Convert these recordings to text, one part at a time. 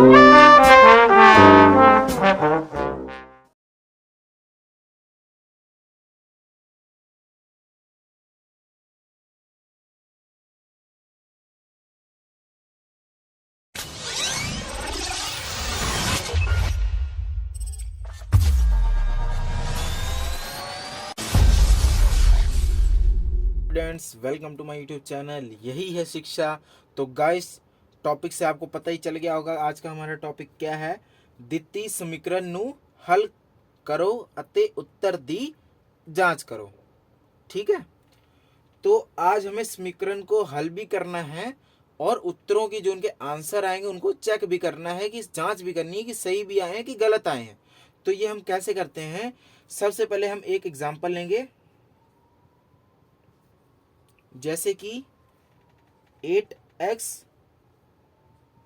Students, welcome to my YouTube channel. यही है शिक्षा। तो गाइस, टॉपिक से आपको पता ही चल गया होगा आज का हमारा टॉपिक क्या है। ਦਿੱਤੀ समीकरण ਨੂੰ हल करो ਅਤੇ उत्तर दी जांच करो। ठीक है, तो आज हमें समीकरण को हल भी करना है और उत्तरों की जो उनके आंसर आएंगे उनको चेक भी करना है, कि जांच भी करनी है कि सही भी आए हैं कि गलत आए हैं। तो ये हम कैसे करते हैं, सबसे पहले हम एक एग्जांपल लेंगे, जैसे कि 8x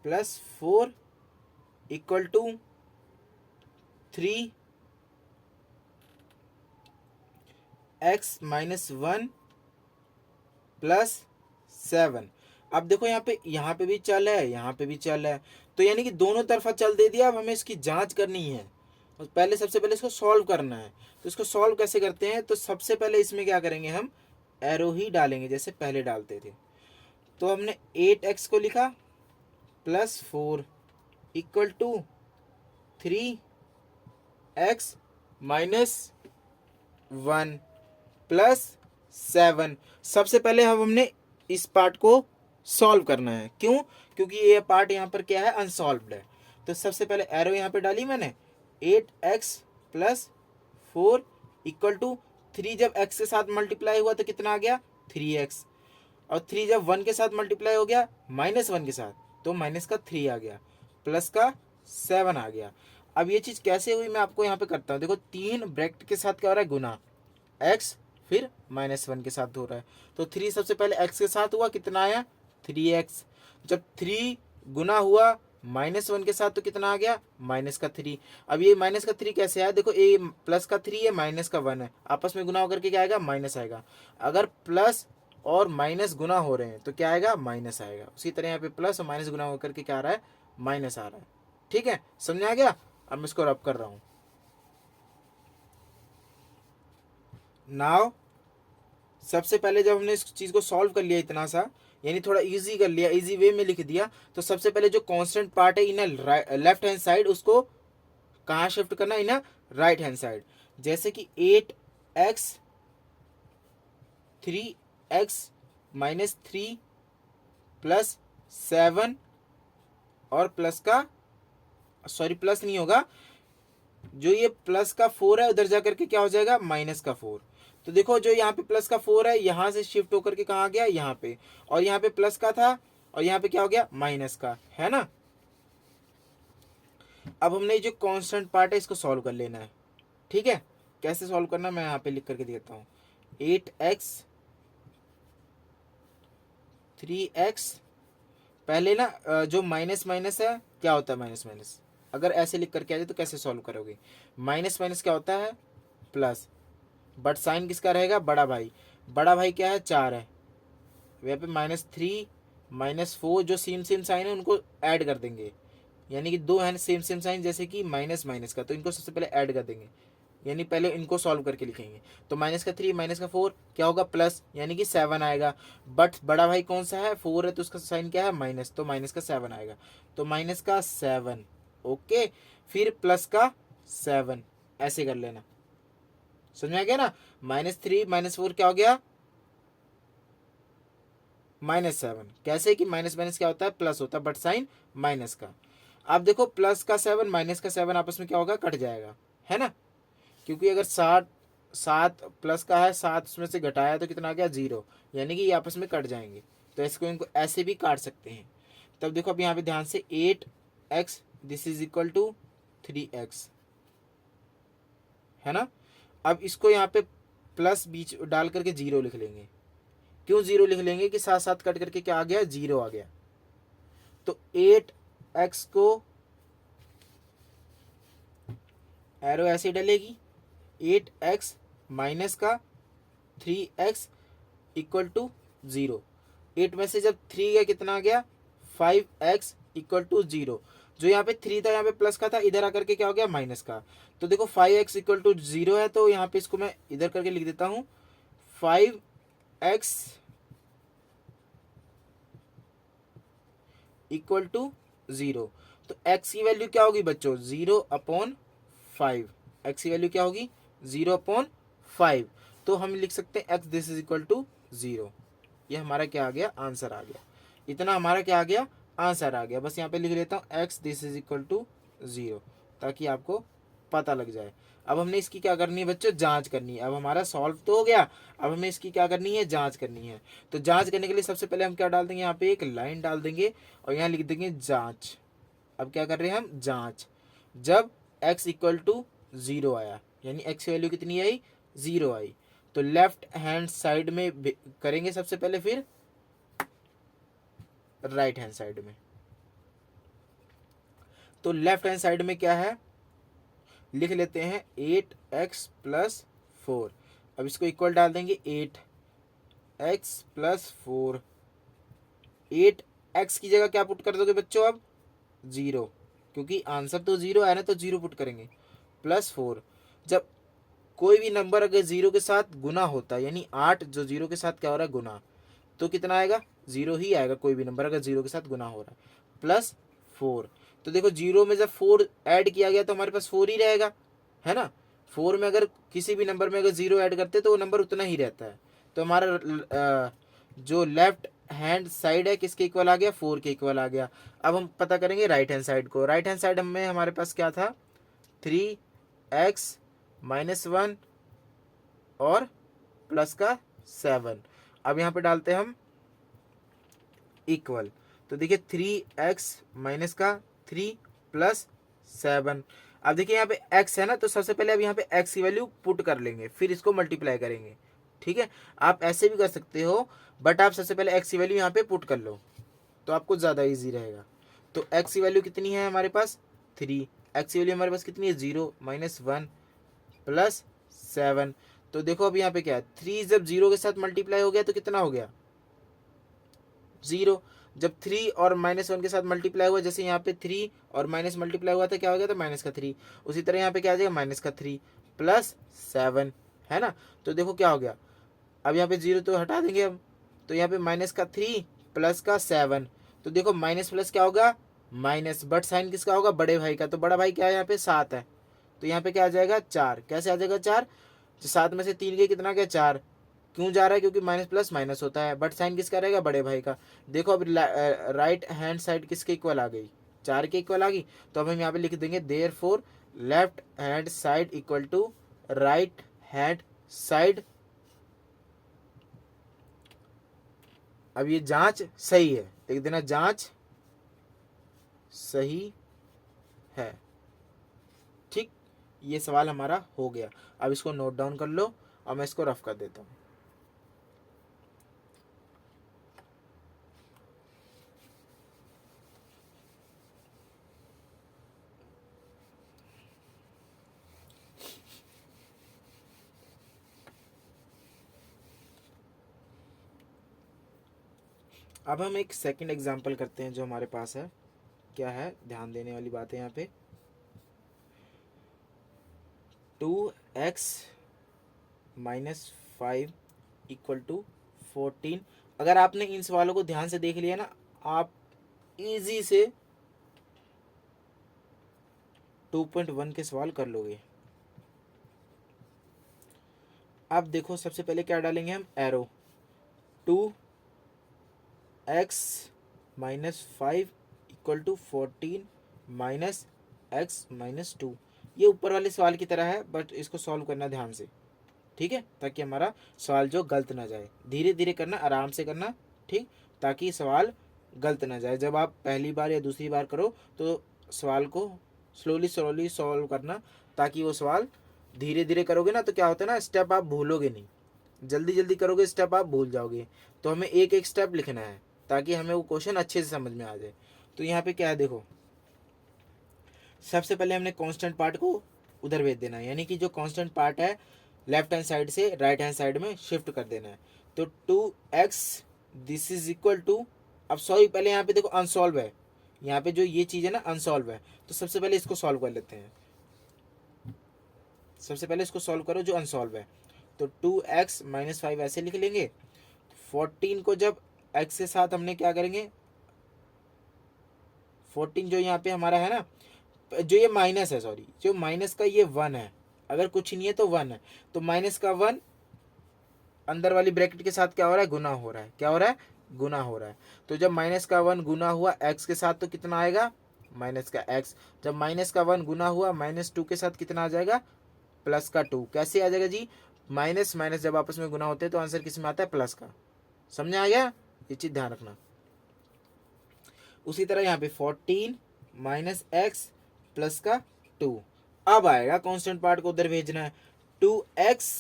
plus 4 equal to 3x minus 1 plus 7। अब देखो यहाँ पे भी चल है, यहाँ पे भी चल है, तो यानी कि दोनों तरफा चल दे दिया। अब हमें इसकी जांच करनी है और सबसे पहले इसको सॉल्व करना है। तो इसको सॉल्व कैसे करते हैं, तो सबसे पहले इसमें क्या करेंगे, हम एरो ही डालेंगे जैसे पहले डालते थे। तो हमने 8x को लिखा plus 4 equal to 3x minus 1 plus 7। सबसे पहले अब हमने इस पार्ट को सॉल्व करना है। क्यों? क्योंकि ये पार्ट यहाँ पर क्या है, अनसॉल्व्ड है। तो सबसे पहले एरो यहाँ पे डाली मैंने, 8x प्लस 4 इक्वल टू 3 जब x के साथ मल्टीप्लाई हुआ तो कितना आ गया, 3x, और 3 जब 1 के साथ मल्टीप्लाई हो गया माइनस 1 के साथ तो माइनस का 3 आ गया, प्लस का 7 आ गया। अब ये चीज़ कैसे हुई मैं आपको यहाँ पे करता हूँ। देखो 3 ब्रैकेट के साथ क्या हो रहा है, गुना, x फिर माइनस 1 के साथ हो रहा है। तो 3 सबसे पहले x के साथ हुआ, कितना आया, 3x। जब 3 गुना हुआ माइनस 1 के साथ तो कितना आ गया, माइनस का 3। अब ये माइनस का 3 कैसे आया, देखो ये प्लस का 3 है, माइनस का 1 है, आपस में गुना होकर के क्या आएगा, माइनस आएगा। अगर प्लस और माइनस गुना हो रहे हैं तो क्या आएगा, माइनस आएगा। उसी तरह यहाँ पे प्लस और माइनस गुना होकर के क्या आ रहा है, माइनस आ रहा है। ठीक है, समझ आ गया। अब मैं इसको रब कर रहा हूँ। नाउ सबसे पहले जब हमने इस चीज़ को सॉल्व कर लिया इतना सा, यानी थोड़ा इजी कर लिया, इजी वे में लिख दिया, तो सबसे पहले जो कांस्टेंट पार्ट है इन लेफ्ट हैंड साइड, उसको कहाँ शिफ्ट करना, इन राइट हैंड साइड। जैसे कि 8x 3x माइनस 3 प्लस 7 और प्लस का, सॉरी प्लस नहीं होगा, जो ये प्लस का 4 है उधर जाकर के क्या हो जाएगा, माइनस का 4। तो देखो जो यहाँ पे प्लस का 4 है यहाँ से शिफ्ट होकर के कहाँ गया, यहाँ पे, और यहाँ पे प्लस का था और यहाँ पे क्या हो गया, माइनस का, है ना। अब हमने जो कांस्टेंट पार्ट है इसको सॉल्व कर लेना है। ठीक है, कैसे सॉल्व करना मैं यहाँ पे लिख करके देता हूँ। 8x 3x, पहले ना जो माइनस माइनस है क्या होता है, माइनस माइनस अगर ऐसे लिख करके आ जाए तो कैसे सॉल्व करोगे, माइनस माइनस क्या होता है, प्लस, बट साइन किसका रहेगा, बड़ा भाई। बड़ा भाई क्या है, 4 है, वहाँ पे -3 -4 जो सेम सेम साइन है उनको ऐड कर देंगे, यानी कि दो है सेम सेम साइन, जैसे कि माइनस माइनस का, तो इनको सबसे पहले ऐड कर देंगे, यानी पहले इनको सॉल्व करके लिखेंगे। तो माइनस का 3 माइनस का 4 क्या होगा, प्लस, यानी कि 7 आएगा। बट बड़ा भाई कौन सा है, 4 है, तो उसका साइन क्या है, माइनस, तो माइनस का 7 आएगा। तो माइनस का 7, ओके, फिर प्लस का 7, ऐसे कर लेना। समझ में आ गया ना। -3 -4 क्या हो गया, -7। कैसे कि माइनस माइनस क्या होता है, प्लस होता है, बट साइन माइनस का। अब देखो प्लस का 7 माइनस का 7 आपस में क्या होगा, कट जाएगा, है ना। क्योंकि अगर 7 प्लस का है, 7 उसमें से घटाया तो कितना आ गया, 0, यानी कि ये आपस में कट जाएंगे। तो इसको इनको ऐसे भी काट सकते हैं। तब देखो अब यहाँ पे ध्यान से 8x this is equal to 3x, है ना। अब इसको यहाँ पे प्लस बीच डाल करके 0 लिख लेंगे। क्यों 0 लिख लेंगे, कि साथ साथ कट करके क्या आ गया, 0 आ गया। तो 8x को एरो ऐसे डलेगी, 8x माइनस का 3x इक्वल टू 0। 8 में से जब 3 गया कितना आ गया, 5x इक्वल टू 0। जो यहाँ पे 3 था यहाँ पे प्लस का था, इधर आकर के क्या हो गया माइनस का। तो देखो 5x इक्वल टू 0 है, तो यहाँ पे इसको मैं इधर करके लिख देता हूँ 5x इक्वल टू 0। तो x की वैल्यू क्या होगी बच्चों 0/5। x की वैल्यू क्या होगी 0/5। तो हम लिख सकते हैं x this is equal to 0। ये हमारा क्या आ गया आंसर आ गया। इतना हमारा क्या आ गया आंसर आ गया। बस यहाँ पे लिख लेता हूँ x this is equal to 0 ताकि आपको पता लग जाए। अब हमने इसकी क्या करनी है बच्चों जांच करनी है। अब हमारा सॉल्व तो हो गया, अब हमें इसकी क्या करनी है जांच करनी है। तो जांच करने के लिए सबसे पहले हम क्या डाल देंगे यहाँ पे एक लाइन डाल देंगे और यहाँ लिख देंगे जांच। अब क्या कर रहे हैं हम जांच। जब x इक्वल टू 0 आया यानी x की वैल्यू कितनी आई 0 आई, तो लेफ्ट हैंड साइड में करेंगे सबसे पहले, फिर राइट हैंड साइड में। तो लेफ्ट हैंड साइड में क्या है लिख लेते हैं 8x प्लस 4। अब इसको इक्वल डाल देंगे 8x प्लस 4। 8x की जगह क्या पुट कर दोगे बच्चों अब 0, क्योंकि आंसर तो 0 है ना, तो 0 पुट करेंगे प्लस 4। जब कोई भी नंबर अगर 0 के साथ गुना होता है यानी 8 जो 0 के साथ क्या हो रहा है गुना, तो कितना आएगा 0 ही आएगा। कोई भी नंबर अगर 0 के साथ गुना हो रहा है प्लस 4। तो देखो 0 में जब 4 ऐड किया गया तो हमारे पास 4 ही रहेगा, है ना। 4 में अगर किसी भी नंबर में अगर 0 ऐड करते तो वो नंबर उतना ही रहता है। तो हमारा जो लेफ्ट हैंड साइड है किसके इक्वल आ गया 4 के इक्वल आ गया। अब हम पता करेंगे राइट हैंड साइड को। राइट हैंड साइड में हमारे पास क्या था 3x माइनस 1 और प्लस का 7। अब यहाँ पे डालते हैं हम इक्वल। तो देखिए 3x माइनस का 3 प्लस 7। अब देखिए यहाँ पे x है ना, तो सबसे पहले अब यहाँ पे x की वैल्यू पुट कर लेंगे, फिर इसको मल्टीप्लाई करेंगे। ठीक है, आप ऐसे भी कर सकते हो, बट आप सबसे पहले x की वैल्यू यहाँ पे पुट कर लो तो आपको ज़्यादा इजी रहेगा। तो x की वैल्यू कितनी है हमारे पास 3, x की वैल्यू हमारे पास कितनी है 0 माइनस 1 प्लस 7। तो देखो अब यहाँ पे क्या है 3 जब 0 के साथ मल्टीप्लाई हो गया तो कितना हो गया 0। जब 3 और माइनस 1 के साथ मल्टीप्लाई हुआ, जैसे यहाँ पे 3 और माइनस मल्टीप्लाई हुआ था क्या हो गया था माइनस का 3, उसी तरह यहाँ पे क्या आ जाएगा माइनस का 3 प्लस 7, है ना। तो देखो क्या हो गया, अब यहाँ पे 0 तो हटा देंगे अब, तो यहाँ पे माइनस का 3 प्लस का 7। तो देखो माइनस प्लस क्या होगा माइनस, बट साइन किसका होगा बड़े भाई का, तो बड़ा भाई क्या है यहाँ पे 7 है, तो यहाँ पे क्या आ जाएगा 4। कैसे आ जाएगा 4, तो 7 में से 3 के कितना क्या 4, क्यों जा रहा है क्योंकि माइनस प्लस माइनस होता है, बट साइन किसका रहेगा बड़े भाई का। देखो अब राइट हैंड साइड किसके इक्वल आ गई 4 के इक्वल आ गई। तो अब हम यहाँ पे लिख देंगे therefore left hand side equal to right hand side. अब ये जांच सही है, लिख देना जांच सही है। ठीक, ये सवाल हमारा हो गया। अब इसको नोट डाउन कर लो और मैं इसको रफ कर देता हूँ। अब हम एक सेकंड एग्जांपल करते हैं जो हमारे पास है। क्या है ध्यान देने वाली बात है यहाँ पे 2x माइनस 5 इक्वल टू 14। अगर आपने इन सवालों को ध्यान से देख लिया ना, आप इजी से 2.1 के सवाल कर लोगे। अब देखो सबसे पहले क्या डालेंगे हम arrow 2x minus 5 equal to 14 minus x minus 2। ये ऊपर वाले सवाल की तरह है, बट इसको सॉल्व करना ध्यान से, ठीक है, ताकि हमारा सवाल जो गलत ना जाए। धीरे धीरे करना, आराम से करना, ठीक, ताकि सवाल गलत ना जाए। जब आप पहली बार या दूसरी बार करो तो सवाल को स्लोली स्लोली सॉल्व करना, ताकि वो सवाल धीरे धीरे करोगे ना तो क्या होता है ना स्टेप आप भूलोगे नहीं, जल्दी जल्दी करोगे स्टेप आप भूल जाओगे। तो हमें एक एक स्टेप लिखना है ताकि हमें वो क्वेश्चन अच्छे से समझ में आ जाए। तो यहाँ पे क्या है देखो, सबसे पहले हमने कांस्टेंट पार्ट को उधर भेज देना है, यानी कि जो कांस्टेंट पार्ट है लेफ्ट हैंड साइड से राइट हैंड साइड में शिफ्ट कर देना है। तो 2x this is equal to, अब सॉरी पहले यहाँ पे देखो अनसॉल्व है, यहाँ पे जो ये चीज़ है ना अनसॉल्व है, तो सबसे पहले इसको सॉल्व कर लेते हैं। सबसे पहले इसको सॉल्व करो जो अनसॉल्व है। तो 2x माइनस 5 ऐसे लिख लेंगे। 14 को जब x के साथ हमने क्या करेंगे, 14 जो यहाँ पे हमारा है ना, जो ये माइनस है, सॉरी, जो माइनस का ये 1 है, अगर कुछ नहीं है तो 1 है, तो माइनस का 1 अंदर वाली ब्रैकेट के साथ क्या हो रहा है, गुना हो रहा है। क्या हो रहा है, गुना हो रहा है। तो जब माइनस का 1 गुना हुआ x के साथ तो कितना आएगा, माइनस का x। जब माइनस का 1 गुना हुआ -2 के साथ कितना आ जाएगा, प्लस का 2। कैसे आ जाएगा जी, माइनस माइनस जब आपस में गुना होते हैं तो आंसर किस में आता है, प्लस का। समझ आ गया, ये चीज़ ध्यान रखना। उसी तरह यहाँ पे 14 माइनस एक्स प्लस का 2। अब आएगा कांस्टेंट पार्ट को उधर भेजना है। 2x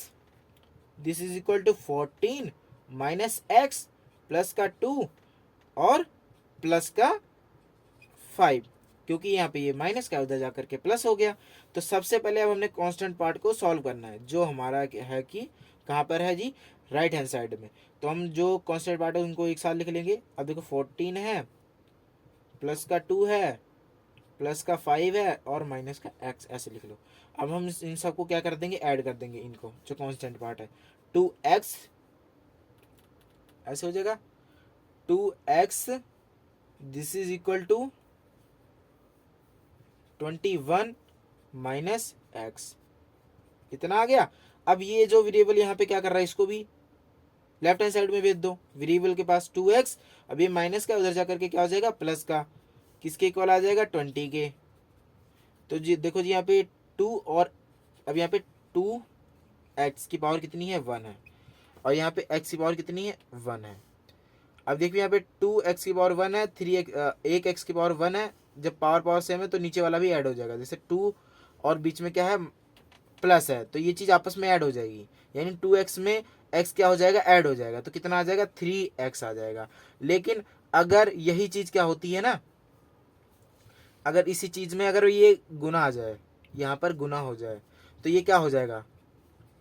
this is equal to 14 minus x plus का 2 और प्लस का 5, क्योंकि यहाँ पे ये माइनस का उधर जाकर के प्लस हो गया। तो सबसे पहले अब हमने कांस्टेंट पार्ट को सॉल्व करना है, जो हमारा है कि कहाँ पर है जी, राइट हैंड साइड में। तो हम जो कांस्टेंट पार्ट है उनको एक साथ लिख लेंगे। अब देखो 14 है, प्लस का 2 है, प्लस का 5 है और माइनस का x, ऐसे लिख लो। अब हम इन सबको क्या कर देंगे, ऐड कर देंगे इनको, जो कांस्टेंट पार्ट है। 2x ऐसे हो जाएगा, 2x this is equal to 21 minus x, इतना आ गया। अब ये जो वेरिएबल यहाँ पे क्या कर रहा है, इसको भी लेफ्ट हैंड साइड में भेज दो। वेरिएबल के पास 2x, अब ये माइनस का उधर जाकर के क्या हो जाएगा, प्लस का। किसके इक्वल आ जाएगा, 20 के। तो जी देखो जी यहाँ पे 2 और अब यहाँ पे 2x की पावर कितनी है, 1 है, और यहाँ पे x की पावर कितनी है, 1 है। अब देखिए यहाँ पे 2x की पावर 1 है, 1x की पावर 1 है। जब पावर पावर सेम है तो नीचे वाला भी ऐड हो जाएगा। जैसे 2 और बीच में क्या है, प्लस है, तो ये चीज़ आपस में ऐड हो जाएगी, यानी 2x में x क्या हो जाएगा, ऐड हो जाएगा। तो कितना आ जाएगा, 3x आ जाएगा। लेकिन अगर यही चीज़ क्या होती है ना, अगर इसी चीज़ में अगर ये गुना आ जाए, यहाँ पर गुना हो जाए, तो ये क्या हो जाएगा,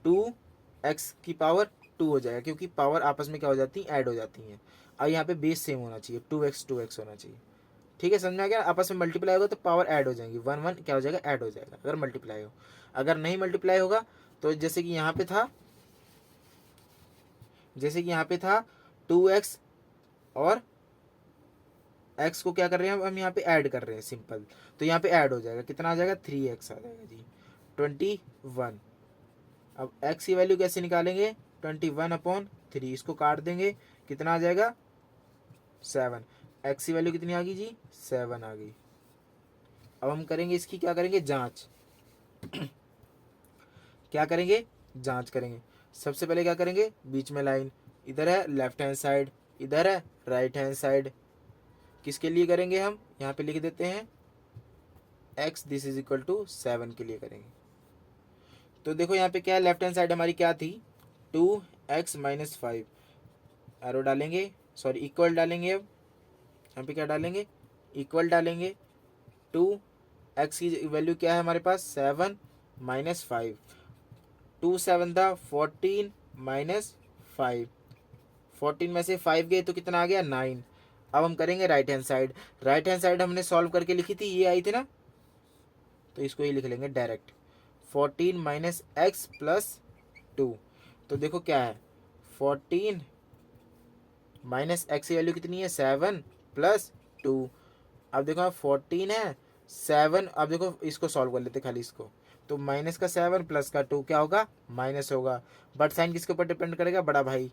2x की पावर 2 हो जाएगा, क्योंकि पावर आपस में क्या हो जाती है, ऐड हो जाती हैं। और यहाँ पे बेस सेम होना चाहिए, 2x होना चाहिए। ठीक है, समझ में आ गया। आपस में मल्टीप्लाई होगा तो पावर ऐड हो जाएंगी, 1 1 क्या हो जाएगा, ऐड हो जाएगा, अगर मल्टीप्लाई हो। अगर नहीं मल्टीप्लाई होगा तो जैसे कि यहाँ पे था, जैसे कि यहाँ पे था 2x और x को क्या कर रहे हैं, हम यहाँ पे ऐड कर रहे हैं सिंपल, तो यहाँ पे ऐड हो जाएगा। कितना आ जाएगा, 3x आ जाएगा जी, 21। अब x की वैल्यू कैसे निकालेंगे, 21/3, इसको काट देंगे, कितना आ जाएगा, 7। x की वैल्यू कितनी आ गई जी, 7 आ गई। अब हम करेंगे इसकी क्या करेंगे, जांच। क्या करेंगे, जांच करेंगे। सबसे पहले क्या करेंगे, बीच में लाइन, इधर है लेफ्ट हैंड साइड, इधर है राइट हैंड साइड। किसके लिए करेंगे, हम यहाँ पे लिख देते हैं x this is equal to 7 के लिए करेंगे। तो देखो यहाँ पे क्या है, लेफ्ट हैंड साइड हमारी क्या थी, 2x माइनस 5, एरो डालेंगे, सॉरी इक्वल डालेंगे। अब यहाँ पे क्या डालेंगे, इक्वल डालेंगे। 2x की वैल्यू क्या है हमारे पास, 7 माइनस 5, 2 7 था 14 माइनस 5, 14 में से 5 गए तो कितना आ गया, 9। अब हम करेंगे right hand side. Right hand side हमने सॉल्व करके लिखी थी, ये आई थी ना, तो इसको ही लिख लेंगे डायरेक्ट, 14 माइनस एक्स प्लस 2। तो देखो क्या है, 14 माइनस एक्स की वैल्यू कितनी है, 7 प्लस 2। अब देखो 14 है 7, अब देखो इसको सॉल्व कर लेते खाली इसको, तो माइनस का 7 प्लस का 2 क्या होगा, माइनस होगा। बट साइन किसके ऊपर डिपेंड करेगा, बड़ा भाई।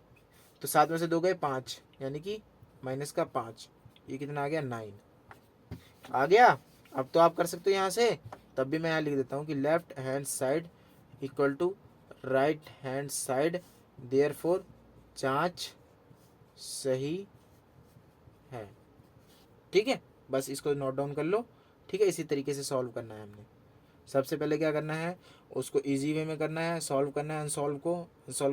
तो 7 में से 2 गए 5, यानी कि माइनस का 5, ये कितना आ गया, 9 आ गया। अब तो आप कर सकते हो यहाँ से। तब भी मैं यहाँ लिख देता हूँ कि left hand side equal to right hand side, therefore जांच सही है। ठीक है, बस इसको नोट डाउन कर लो। ठीक है, इसी तरीके से सॉल्व करना है हमने। सबसे पहले क्या करना है, उसको इजी वे में करना है, सॉल्व करना है अनसॉल्व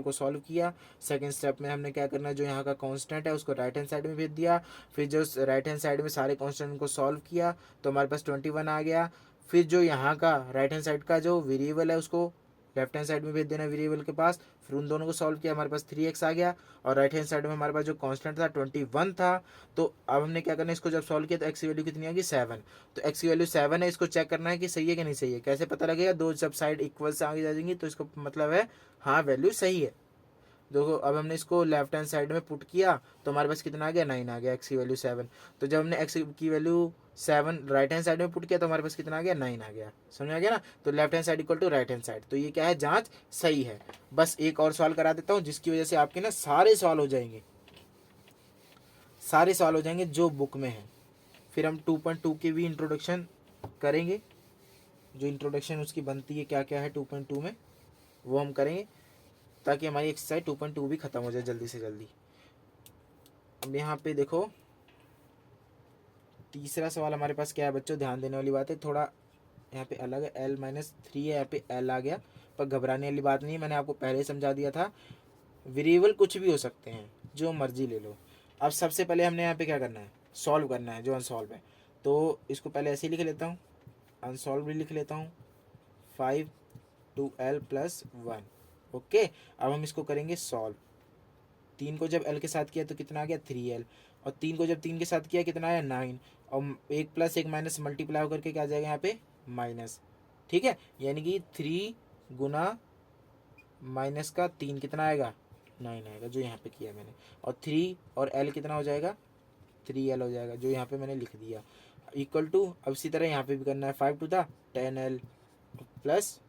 को सॉल्व किया। सेकंड स्टेप में हमने क्या करना है, जो यहाँ का कांस्टेंट है उसको राइट हैंड साइड में भेज दिया। फिर जो राइट हैंड साइड में सारे कांस्टेंट को सॉल्व किया तो हमारे पास 21 आ गया। फिर जो यहाँ का राइट हैंड साइड का जो वेरिएबल है उसको लेफ्ट हैंड साइड में भेज देना वेरिएबल के पास, फिर उन दोनों को सॉल्व किया, हमारे पास 3x आ गया, और राइट हैंड साइड में हमारे पास जो कांस्टेंट था 21 था। तो अब हमने क्या करना है, इसको जब सॉल्व किया तो x की वैल्यू कितनी आ गई 7। तो x की वैल्यू 7 है, इसको चेक करना है कि सही है कि नहीं सही है। कैसे पता लगेगा, दो जब साइड इक्वल से आगे जा जाएंगी तो इसको मतलब है हाँ वैल्यू सही है। देखो अब हमने इसको लेफ्ट हैंड साइड में पुट किया तो हमारे पास कितना आ गया 9 आ गया, x की वैल्यू 7। तो जब हमने x की वैल्यू 7 राइट हैंड साइड में पुट किया तो हमारे पास कितना आ गया 9 आ गया, समझ आ गया ना। तो left hand side equal to right hand side, तो ये क्या है जांच सही है। बस एक और सवाल करा देता हूँ जिसकी वजह से आपके ना सारे सवाल हो जाएंगे, सारे सवाल हो जाएंगे जो बुक में है। फिर हम 2.2 की भी इंट्रोडक्शन करेंगे, जो इंट्रोडक्शन उसकी बनती है क्या क्या है 2.2 में वो हम करेंगे, ताकि हमारी एक्सरसाइज 2.2 भी खत्म हो जाए जल्दी से जल्दी। अब यहाँ पे देखो तीसरा सवाल हमारे पास क्या है बच्चों, ध्यान देने वाली बात है, थोड़ा यहाँ पे अलग है, l-3 है, यहाँ पे l आ गया, पर घबराने वाली बात नहीं है, मैंने आपको पहले ही समझा दिया था। वेरिएबल कुछ भी हो सकते हैं, जो मर्जी ले लो। अब सबसे पहले हमने यहाँ पे क्या करना है, सॉल्व करना है जो अनसॉल्व है। तो इसको पहले ऐसे ही लिख लेता हूँ, अनसॉल्व भी लिख लेता हूँ, 5 2l + 1। ओके, अब हम इसको करेंगे सॉल्व। 3 को जब l के साथ किया तो कितना आ गया 3l, और 3 को जब 3 के साथ किया कितना आया 9, और 1 + 1 माइनस मल्टीप्लाई होकर के क्या आ जाएगा यहाँ पे माइनस। ठीक है, यानी कि 3 गुना माइनस का 3 कितना आएगा 9 आएगा, जो यहाँ पे किया मैंने। और 3 और l कितना हो जाएगा 3l हो जाएगा, जो यहाँ पे मैंने लिख दिया, इक्वल टू। अब इसी तरह यहाँ पे भी करना है, 5 टू द 10l +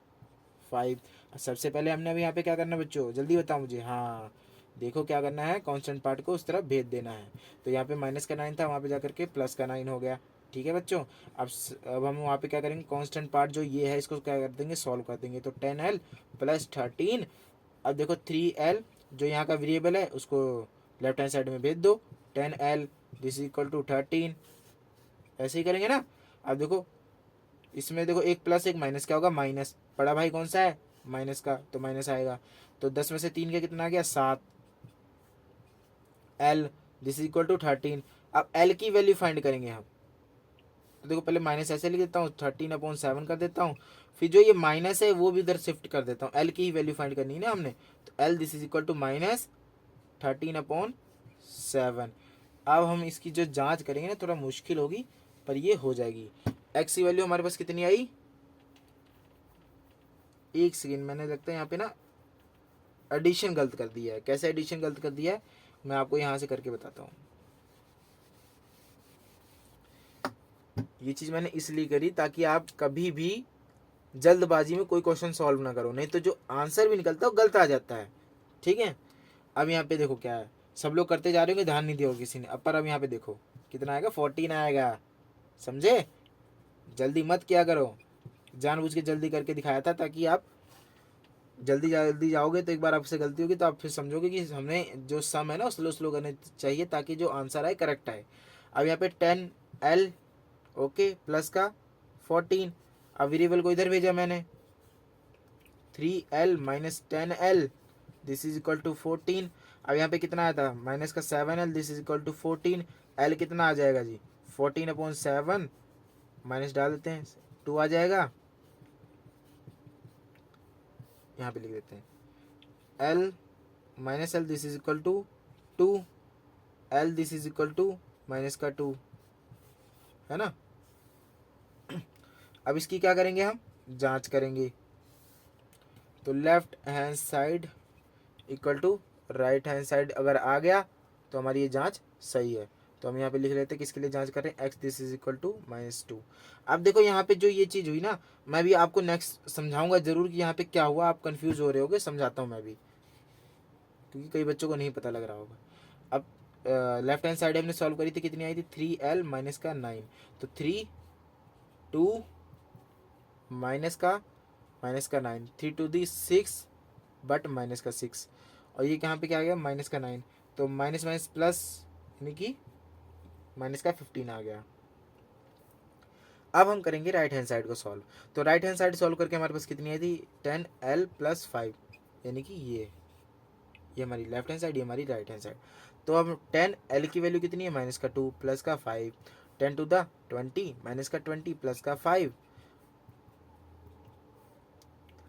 5। सबसे पहले हमने अभी यहाँ पे क्या करना है बच्चों, जल्दी बताओ मुझे। हाँ देखो क्या करना है, कांस्टेंट पार्ट को उस तरफ भेज देना है। तो यहाँ पे माइनस का 9 था, वहाँ पे जाकर के प्लस का 9 हो गया। ठीक है बच्चों, अब हम वहाँ पे क्या करेंगे, कांस्टेंट पार्ट जो ये है इसको क्या कर देंगे, सॉल्व कर देंगे। तो 10l + 13। अब देखो 3l जो यहाँ का वेरिएबल है उसको लेफ्ट हैंड साइड में भेज दो, 10l दिस इक्वल टू 13, ऐसे ही करेंगे ना। अब देखो इसमें देखो 1 + 1 माइनस क्या होगा माइनस, बड़ा भाई कौन सा है माइनस का, तो माइनस आएगा। तो 10 में से 3 का कितना आ गया 7, l दिस इक्वल टू 13। अब l की वैल्यू फाइंड करेंगे हम। तो देखो पहले माइनस ऐसे लिख देता हूँ, 13/7 कर देता हूँ, फिर जो ये माइनस है वो भी इधर शिफ्ट कर देता हूँ, l की ही वैल्यू फाइंड करनी है ना हमने। तो l this is equal to -13/7। अब हम इसकी जो जांच करेंगे ना थोड़ा मुश्किल होगी पर ये हो जाएगी। x की वैल्यू हमारे पास कितनी आई, एक सेकेंड, मैंने लगता है यहाँ पे ना एडिशन गलत कर दिया है। कैसे एडिशन गलत कर दिया है मैं आपको यहाँ से करके बताता हूँ। ये चीज़ मैंने इसलिए करी ताकि आप कभी भी जल्दबाजी में कोई क्वेश्चन सॉल्व ना करो, नहीं तो जो आंसर भी निकलता है वो गलत आ जाता है। ठीक है, अब यहाँ पे देखो क्या है, सब लोग करते जा रहे होंगे, ध्यान नहीं दिया किसी ने। अब पर अब यहाँ पे देखो कितना आएगा 14 आएगा, समझे। जल्दी मत किया करो, जानबूझ के जल्दी करके दिखाया था ताकि आप जल्दी जल्दी जाओगे तो एक बार आपसे गलती होगी तो आप फिर समझोगे कि हमने जो सम है ना स्लो स्लो करने चाहिए ताकि जो आंसर आए करेक्ट आए। अब यहाँ पे 10l ओके प्लस का 14। अब वेरिएबल को इधर भेजा मैंने, 3l - 10l this is equal to 14। अब यहाँ पे कितना आया था माइनस का 7l this is equal to 14। l कितना आ जाएगा जी 14/7, माइनस डाल देते हैं 2 आ जाएगा, यहाँ पे लिख देते हैं l - l this is equal to 2, l this is equal to minus का 2, है ना। अब इसकी क्या करेंगे हम जांच करेंगे। तो left hand side equal to right hand side अगर आ गया तो हमारी ये जांच सही है। तो हम यहाँ पे लिख लेते हैं किसके लिए जांच कर रहे हैं, x this is equal to -2। अब देखो यहाँ पे जो ये चीज़ हुई ना, मैं भी आपको नेक्स्ट समझाऊंगा जरूर कि यहाँ पे क्या हुआ, आप कंफ्यूज हो रहे होगे, समझाता हूँ मैं भी क्योंकि कई बच्चों को नहीं पता लग रहा होगा। अब लेफ्ट हैंड साइड हमने सॉल्व करी थी, कितनी आई थी 3l माइनस का 9। तो 3 2 माइनस का 9, 3 टू दी 6 बट माइनस का 6, और ये कहाँ पे क्या आ गया माइनस का 9, तो माइनस माइनस प्लस यानी कि माइनस का 15 आ गया। अब हम करेंगे राइट हैंड साइड को सॉल्व। तो राइट हैंड साइड सॉल्व करके हमारे पास कितनी आई थी 10l + 5, यानी कि ये हमारी लेफ्ट हैंड साइड, ये हमारी राइट हैंड साइड। तो अब 10l की वैल्यू कितनी है माइनस का 2 प्लस का 5, 10 टू द 20 माइनस का 20 प्लस का 5।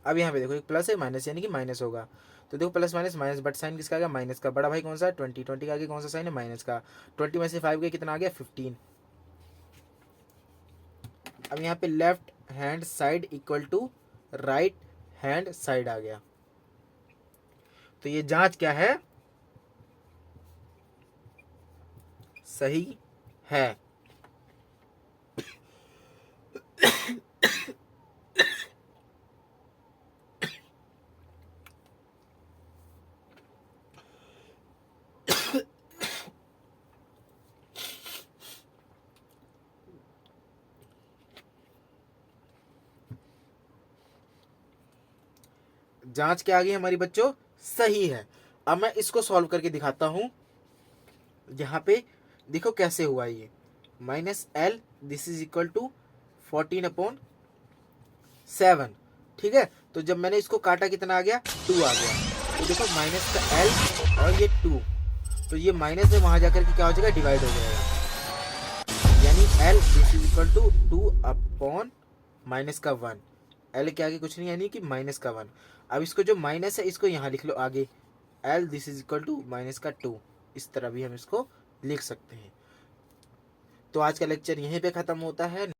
अब यहाँ पे देखो एक प्लस है माइनस यानी कि माइनस होगा, तो देखो plus minus minus, but sign किसका आ गया माइनस का। बड़ा भाई कौन सा है 20, 20 का आगे कौन सा साइन है माइनस का। 20 में से 5 गया कितना आ गया 15। अब यहाँ पे left hand side equal to right hand side आ गया, तो ये जांच क्या है, सही है। जांच क्या आ गई हमारी बच्चों, सही है। अब मैं इसको सॉल्व करके दिखाता हूं। यहाँ पे देखो कैसे हुआ ये, minus l this is equal to 14/7, ठीक है। तो जब मैंने इसको काटा कितना आ गया 2 आ गया, तो देखो माइनस का एल और ये 2, तो ये माइनस में वहां जाकर के क्या हो जाएगा डिवाइड हो जाएगा, यानी l this is equal to 2/, minus का 1, एल के आगे कुछ नहीं यानी कि माइनस का 1। अब इसको जो माइनस है इसको यहाँ लिख लो आगे, l this is equal to minus का 2, इस तरह भी हम इसको लिख सकते हैं। तो आज का लेक्चर यहीं पे ख़त्म होता है।